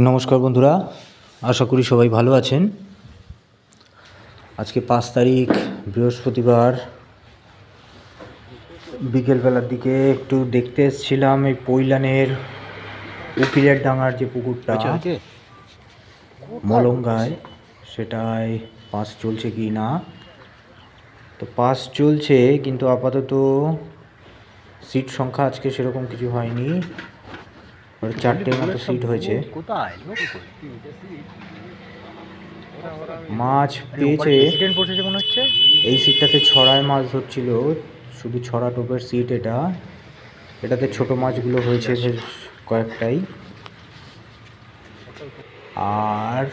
নমস্কার বন্ধুরা, আশা করি সবাই ভালো আছেন। আজকে 5 তারিখ বৃহস্পতিবার বিকেলবেলার দিকে একটু দেখতে এসেছিলাম এই পৈলানের উকিলের ডাঙার যে পুকুরটা মলঙ্গায়, সেটায় পাস চলছে কি না। তো পাস চলছে, কিন্তু আপাতত সিট সংখ্যা আজকে সেরকম কিছু হয়নি। 4টের মতো সিট হয়েছে। মাছ পেয়েছে এই সিটটাতে, ছড়ায় মাছ ধরছিল, শুধু ছড়া টোপের সিট এটাতে ছোট মাছগুলো হয়েছে বেশ কয়েকটাই। আর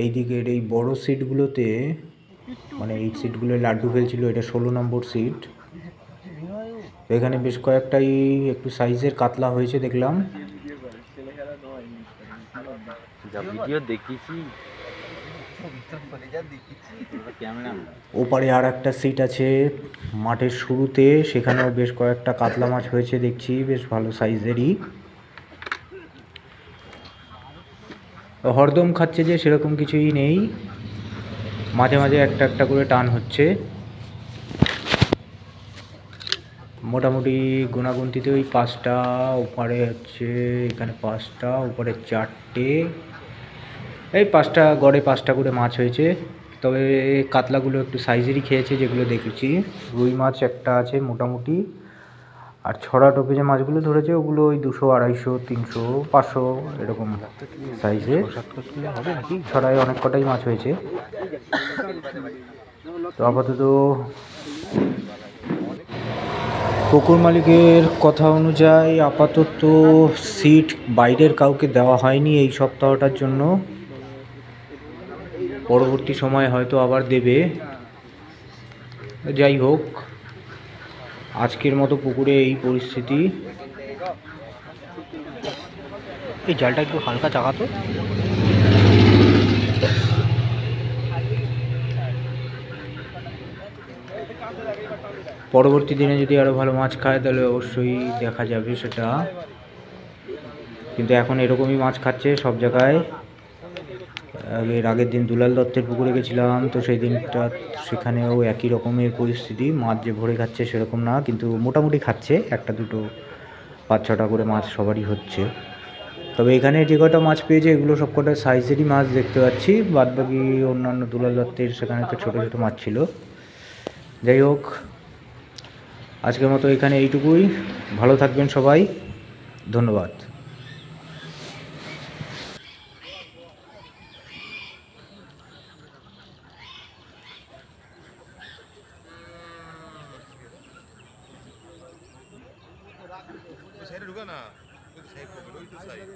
এই দিকের এই বড় সিটগুলোতে, মানে এই সিটগুলো লাড্ডু ফেলছিল, এটা 16 নম্বর সিট। এখানে বেশ কয়েকটাই একটু সাইজের কাতলা হয়েছে দেখলাম। ওপারে আর একটা সিট আছে মাঠের শুরুতে, সেখানেও বেশ কয়েকটা কাতলা মাছ হয়েছে দেখছি, বেশ ভালো সাইজেরই। হরদম খাচ্ছে যে সেরকম কিছুই নেই, মাঝে মাঝে একটা একটা করে টান হচ্ছে। মোটামুটি গুনাগুনতিতে ওই 5টা, ওপারে হচ্ছে এখানে 5টা, ওপারে 4টে, এই 5টা গড়ে 5টা করে মাছ হয়েছে। তবে কাতলাগুলো একটু সাইজেরই খেয়েছে যেগুলো দেখেছি। রুই মাছ একটা আছে মোটামুটি। আর ছড়া টোপে যে মাছগুলো ধরেছে ওগুলো ওই 200, 250, 300, 500 এরকম সাইজে। ছড়ায় অনেক কটাই মাছ হয়েছে। তো আপাতত পুকুর মালিকের কথা অনুযায়ী আপাতত সিট বাইরের কাউকে দেওয়া হয়নি এই সপ্তাহটার জন্য। পরবর্তী সময় হয়তো আবার দেবে। যাই হোক, আজকের মতো পুকুরে এই পরিস্থিতি। এই জালটা একটু হালকা চাকাতো। পরবর্তী দিনে যদি আরও ভালো মাছ খায় তাহলে অবশ্যই দেখা যাবে সেটা, কিন্তু এখন এরকমই মাছ খাচ্ছে সব জায়গায়। এর আগের দিন দুলাল দত্তের পুকুরে গেছিলাম, তো সেই দিনটা সেখানেও একই রকমের পরিস্থিতি। মাছ যে ভরে খাচ্ছে সেরকম না, কিন্তু মোটামুটি খাচ্ছে, একটা দুটো 5-6টা করে মাছ সবারই হচ্ছে। তবে এখানে যে কটা মাছ পেয়েছে এগুলো সব কটা সাইজেরই মাছ দেখতে পাচ্ছি, বাদবাকি অন্যান্য দুলাল দত্তের সেখানে তো ছোটো ছোটো মাছ ছিল। যাই হোক, আজকের মতো এখানে এইটুকুই। ভালো থাকবেন সবাই, ধন্যবাদ। ঢুকা না ওই তো সাইড